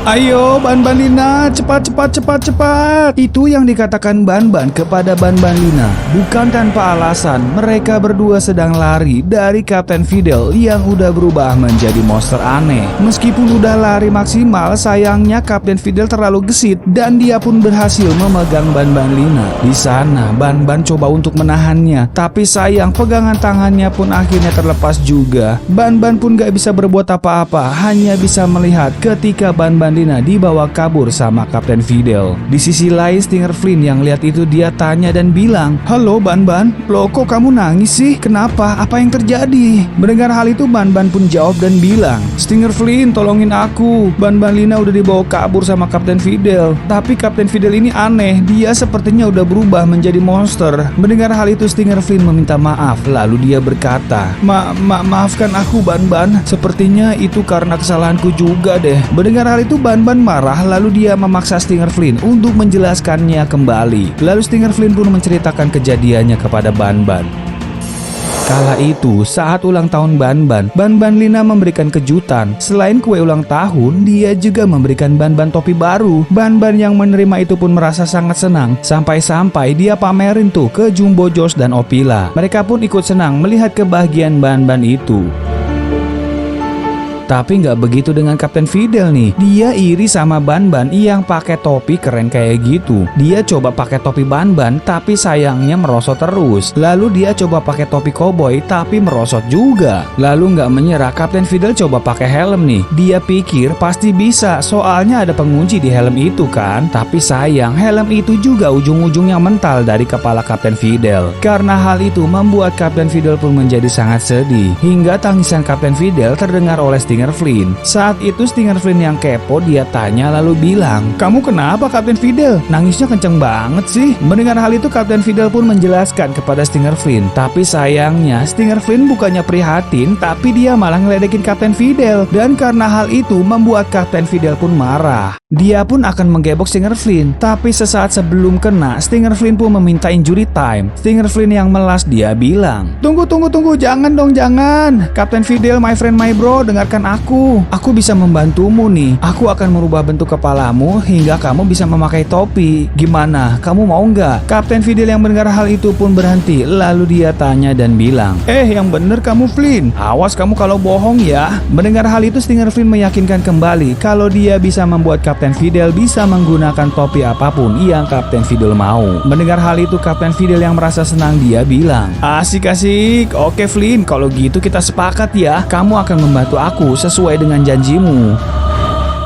Ayo Ban-Ban Lina, cepat. Itu yang dikatakan Ban-Ban kepada Ban-Ban Lina. Bukan tanpa alasan, mereka berdua sedang lari dari Kapten Fidel yang udah berubah menjadi monster aneh. Meskipun udah lari maksimal, sayangnya Kapten Fidel terlalu gesit dan dia pun berhasil memegang Ban-Ban Lina. Di sana Ban-Ban coba untuk menahannya, tapi sayang pegangan tangannya pun akhirnya terlepas juga. Ban-Ban pun gak bisa berbuat apa-apa, hanya bisa melihat ketika Ban-Ban Lina dibawa kabur sama Kapten Fidel. Di sisi lain Stinger Flynn yang lihat itu dia tanya dan bilang, "Halo Ban-Ban, loh kok kamu nangis sih? Kenapa? Apa yang terjadi?" Mendengar hal itu Ban-Ban pun jawab dan bilang, "Stinger Flynn, tolongin aku. Ban-Ban Lina udah dibawa kabur sama Kapten Fidel. Tapi Kapten Fidel ini aneh, dia sepertinya udah berubah menjadi monster." Mendengar hal itu Stinger Flynn meminta maaf, lalu dia berkata, Maafkan aku Ban-Ban, sepertinya itu karena kesalahanku juga deh." Mendengar hal itu Ban-Ban marah, lalu dia memaksa Stinger Flynn untuk menjelaskannya kembali. Lalu Stinger Flynn pun menceritakan kejadiannya kepada Ban-Ban. Kala itu, saat ulang tahun Ban-Ban, Ban-Ban Lina memberikan kejutan. Selain kue ulang tahun, dia juga memberikan Ban-Ban topi baru. Ban-Ban yang menerima itu pun merasa sangat senang. Sampai-sampai dia pamerin tuh ke Jumbo Josh dan Opila. Mereka pun ikut senang melihat kebahagiaan Ban-Ban itu. Tapi nggak begitu dengan Kapten Fidel nih. Dia iri sama Ban-Ban yang pakai topi keren kayak gitu. Dia coba pakai topi Ban-Ban, tapi sayangnya merosot terus. Lalu dia coba pakai topi koboi, tapi merosot juga. Lalu nggak menyerah, Kapten Fidel coba pakai helm nih. Dia pikir pasti bisa, soalnya ada pengunci di helm itu kan. Tapi sayang, helm itu juga ujung-ujungnya mental dari kepala Kapten Fidel. Karena hal itu membuat Kapten Fidel pun menjadi sangat sedih. Hingga tangisan Kapten Fidel terdengar oleh Stinger Flynn. Saat itu Stinger Flynn yang kepo dia tanya lalu bilang, "Kamu kenapa Kapten Fidel? Nangisnya kenceng banget sih." Mendengar hal itu Kapten Fidel pun menjelaskan kepada Stinger Flynn. Tapi sayangnya Stinger Flynn bukannya prihatin, tapi dia malah ngeledekin Kapten Fidel. Dan karena hal itu membuat Kapten Fidel pun marah. Dia pun akan menggebok Stinger Flynn. Tapi sesaat sebelum kena, Stinger Flynn pun meminta injury time. Stinger Flynn yang melas dia bilang, Tunggu, jangan dong, jangan. Kapten Fidel, my friend, my bro, dengarkan Aku bisa membantumu nih. Aku akan merubah bentuk kepalamu hingga kamu bisa memakai topi. Gimana? Kamu mau nggak? Kapten Fidel yang mendengar hal itu pun berhenti. Lalu dia tanya dan bilang, yang bener kamu Flynn. Awas kamu kalau bohong ya." Mendengar hal itu Stinger Flynn meyakinkan kembali kalau dia bisa membuat Kapten Fidel bisa menggunakan topi apapun yang Kapten Fidel mau. Mendengar hal itu Kapten Fidel yang merasa senang dia bilang, Asik. Oke Flynn, kalau gitu kita sepakat ya. Kamu akan membantu aku sesuai dengan janjimu."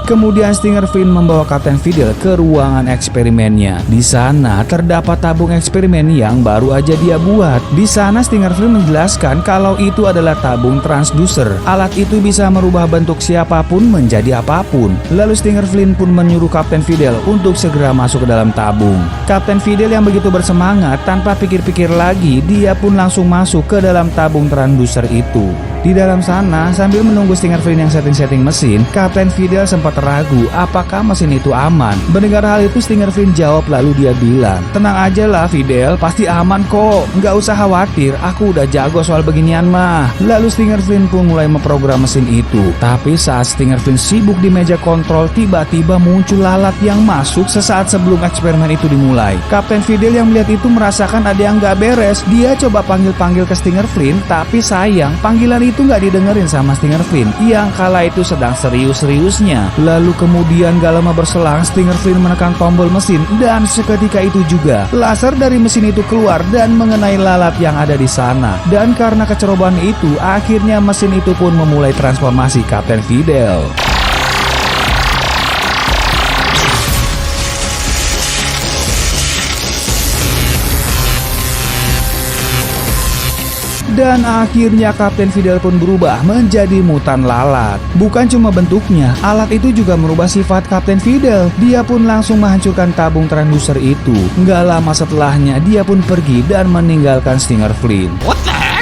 Kemudian Stinger Flynn membawa Kapten Fidel ke ruangan eksperimennya. Di sana terdapat tabung eksperimen yang baru aja dia buat. Di sana Stinger Flynn menjelaskan kalau itu adalah tabung transducer. Alat itu bisa merubah bentuk siapapun menjadi apapun. Lalu Stinger Flynn pun menyuruh Kapten Fidel untuk segera masuk ke dalam tabung. Kapten Fidel yang begitu bersemangat tanpa pikir-pikir lagi, dia pun langsung masuk ke dalam tabung transducer itu. Di dalam sana, sambil menunggu Stinger Flynn yang setting-setting mesin, Kapten Fidel sempat ragu apakah mesin itu aman. Mendengar hal itu Stinger Flynn jawab lalu dia bilang, "Tenang aja lah Fidel, pasti aman kok. Nggak usah khawatir, aku udah jago soal beginian mah." Lalu Stinger Flynn pun mulai memprogram mesin itu. Tapi saat Stinger Flynn sibuk di meja kontrol, tiba-tiba muncul lalat yang masuk sesaat sebelum eksperimen itu dimulai. Kapten Fidel yang melihat itu merasakan ada yang nggak beres. Dia coba panggil-panggil ke Stinger Flynn, tapi sayang panggilan itu nggak didengerin sama Stinger Flynn yang kala itu sedang serius-seriusnya. Lalu kemudian gak lama berselang Stinger Flynn menekan tombol mesin dan seketika itu juga laser dari mesin itu keluar dan mengenai lalat yang ada di sana. Dan karena kecerobohan itu akhirnya mesin itu pun memulai transformasi Kapten Fidel. Dan akhirnya Kapten Fidel pun berubah menjadi mutan lalat. Bukan cuma bentuknya, alat itu juga merubah sifat Kapten Fidel. Dia pun langsung menghancurkan tabung transducer itu. Nggak lama setelahnya dia pun pergi dan meninggalkan Stinger Flynn. What the heck?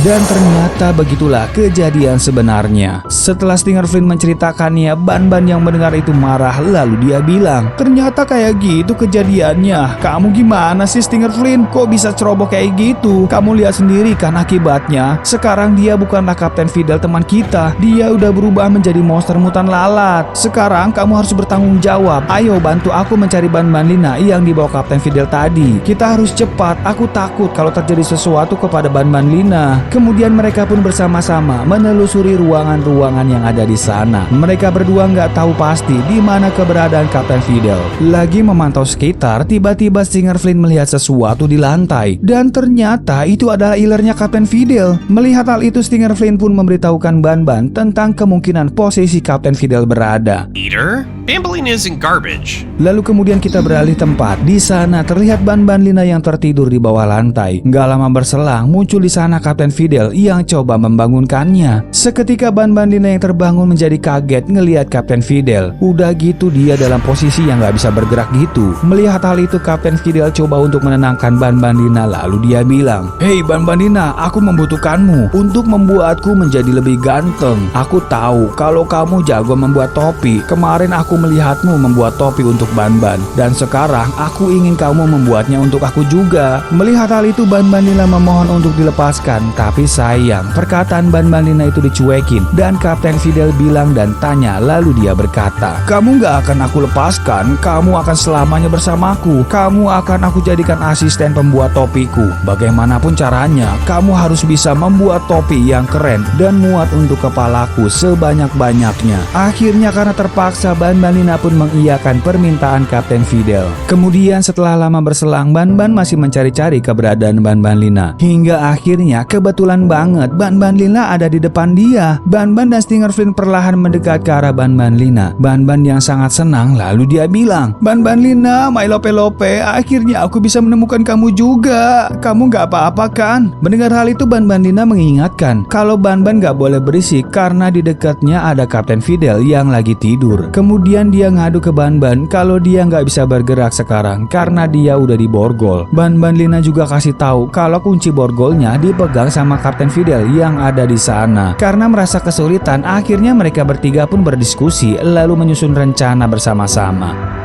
Dan ternyata begitulah kejadian sebenarnya. Setelah Stinger Flynn menceritakannya, Ban-Ban yang mendengar itu marah, lalu dia bilang, "Ternyata kayak gitu kejadiannya. Kamu gimana sih Stinger Flynn? Kok bisa ceroboh kayak gitu? Kamu lihat sendiri kan akibatnya. Sekarang dia bukanlah Kapten Fidel teman kita. Dia udah berubah menjadi monster mutan lalat. Sekarang kamu harus bertanggung jawab. Ayo bantu aku mencari Ban-Ban Lina yang dibawa Kapten Fidel tadi. Kita harus cepat. Aku takut kalau terjadi sesuatu kepada Ban-Ban Lina." Kemudian mereka pun bersama-sama menelusuri ruangan-ruangan yang ada di sana. Mereka berdua nggak tahu pasti di mana keberadaan Kapten Fidel. Lagi memantau sekitar, tiba-tiba Stinger Flynn melihat sesuatu di lantai. Dan ternyata itu adalah ilernya Kapten Fidel. Melihat hal itu, Stinger Flynn pun memberitahukan Ban-Ban tentang kemungkinan posisi Kapten Fidel berada. Peter, Bamboline isn't garbage. Lalu kemudian kita beralih tempat. Di sana terlihat Ban-Ban Lina yang tertidur di bawah lantai. Nggak lama berselang, muncul di sana Kapten Fidel yang coba membangunkannya. Seketika Ban-Ban Lina yang terbangun menjadi kaget ngelihat Kapten Fidel. Udah gitu dia dalam posisi yang nggak bisa bergerak gitu. Melihat hal itu, Kapten Fidel coba untuk menenangkan Ban-Ban Lina, lalu dia bilang, "Hei Ban-Ban Lina, aku membutuhkanmu untuk membuatku menjadi lebih ganteng. Aku tahu kalau kamu jago membuat topi. Kemarin aku melihatmu membuat topi untuk Ban-Ban, dan sekarang aku ingin kamu membuatnya untuk aku juga." Melihat hal itu, Ban-Ban Lina memohon untuk dilepaskan, tapi sayang perkataan Ban-Ban Lina itu dicuekin dan Kapten Fidel bilang dan tanya, lalu dia berkata, "Kamu gak akan aku lepaskan, kamu akan selamanya bersamaku. Kamu akan aku jadikan asisten pembuat topiku. Bagaimanapun caranya, kamu harus bisa membuat topi yang keren dan muat untuk kepalaku sebanyak-banyaknya." Akhirnya karena terpaksa, Ban-Ban Lina pun mengiyakan permintaan Kapten Fidel. Kemudian setelah lama berselang, Ban-Ban masih mencari-cari keberadaan Ban-Ban Lina. Hingga akhirnya kebetulan banget Ban-Ban Lina ada di depan dia. Ban-Ban dan Stinger Flynn perlahan mendekat ke arah Ban-Ban Lina. Ban-Ban yang sangat senang lalu dia bilang, "Ban-Ban Lina, my lope-lope, akhirnya aku bisa menemukan kamu juga. Kamu gak apa-apa kan?" Mendengar hal itu, Ban-Ban Lina mengingatkan kalau Ban-Ban gak boleh berisik karena di dekatnya ada Kapten Fidel yang lagi tidur. Kemudian dia ngadu ke Ban-Ban kalau dia gak bisa bergerak sekarang karena dia udah diborgol. Ban-Ban Lina juga kasih tahu kalau kunci borgolnya dipegang sama Kapten Fidel yang ada di sana. Karena merasa kesulitan, akhirnya mereka bertiga pun berdiskusi lalu menyusun rencana bersama-sama.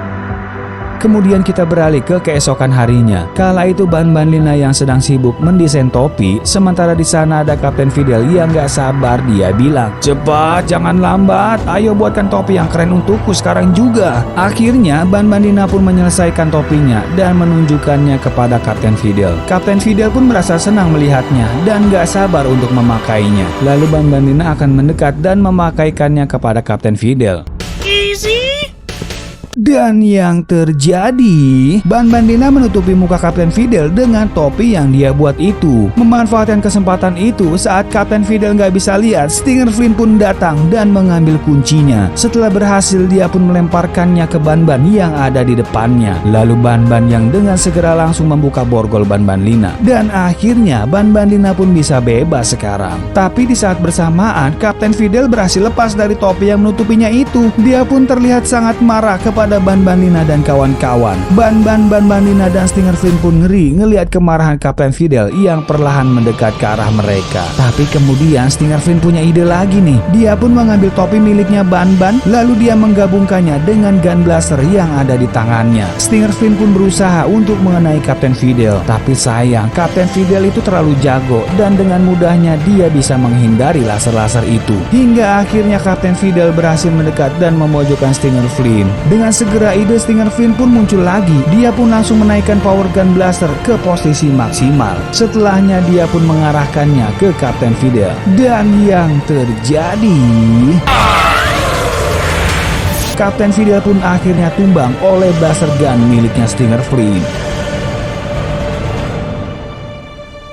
Kemudian kita beralih ke keesokan harinya. Kala itu Ban-Ban Lina yang sedang sibuk mendesain topi, sementara di sana ada Kapten Fidel yang gak sabar. Dia bilang, "Cepat, jangan lambat. Ayo buatkan topi yang keren untukku sekarang juga." Akhirnya Ban-Ban Lina pun menyelesaikan topinya dan menunjukkannya kepada Kapten Fidel. Kapten Fidel pun merasa senang melihatnya dan gak sabar untuk memakainya. Lalu Ban-Ban Lina akan mendekat dan memakaikannya kepada Kapten Fidel. Easy? Dan yang terjadi, Ban-Ban Lina menutupi muka Kapten Fidel dengan topi yang dia buat itu. Memanfaatkan kesempatan itu, saat Kapten Fidel nggak bisa lihat, Stinger Flynn pun datang dan mengambil kuncinya. Setelah berhasil, dia pun melemparkannya ke Ban-Ban yang ada di depannya. Lalu Ban-Ban yang dengan segera langsung membuka borgol Ban-Ban Lina. Dan akhirnya Ban-Ban Lina pun bisa bebas sekarang. Tapi di saat bersamaan, Kapten Fidel berhasil lepas dari topi yang menutupinya itu. Dia pun terlihat sangat marah kepada Ban-Ban Lina dan kawan-kawan. Ban-Ban Lina dan Stinger Flynn pun ngeri ngelihat kemarahan Kapten Fidel yang perlahan mendekat ke arah mereka. Tapi kemudian Stinger Flynn punya ide lagi nih. Dia pun mengambil topi miliknya Ban-Ban, lalu dia menggabungkannya dengan gun blaster yang ada di tangannya. Stinger Flynn pun berusaha untuk mengenai Kapten Fidel, tapi sayang Kapten Fidel itu terlalu jago dan dengan mudahnya dia bisa menghindari laser-laser itu. Hingga akhirnya Kapten Fidel berhasil mendekat dan memojokkan Stinger Flynn. Dengan segera ide Stinger Flynn pun muncul lagi. Dia pun langsung menaikkan power gun blaster ke posisi maksimal. Setelahnya dia pun mengarahkannya ke Kapten Fidel. Dan yang terjadi, Kapten Fidel pun akhirnya tumbang oleh blaster gun miliknya Stinger Flynn.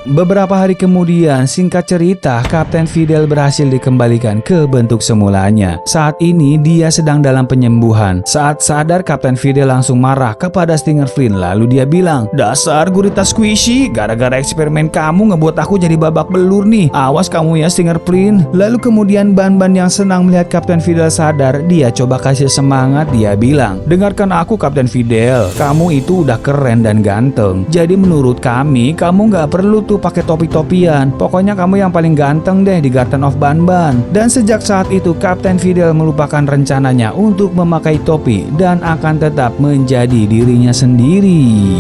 Beberapa hari kemudian, singkat cerita, Kapten Fidel berhasil dikembalikan ke bentuk semulanya. Saat ini dia sedang dalam penyembuhan. Saat sadar, Kapten Fidel langsung marah kepada Stinger Flynn. Lalu dia bilang, "Dasar gurita squishy, gara-gara eksperimen kamu ngebuat aku jadi babak belur nih. Awas kamu ya Stinger Flynn." Lalu kemudian Ban-Ban yang senang melihat Kapten Fidel sadar, dia coba kasih semangat. Dia bilang, "Dengarkan aku Kapten Fidel, kamu itu udah keren dan ganteng. Jadi menurut kami, kamu gak perlu tuh pakai topi-topian. Pokoknya kamu yang paling ganteng deh di Garden of Banban. Dan sejak saat itu Kapten Fidel melupakan rencananya untuk memakai topi dan akan tetap menjadi dirinya sendiri.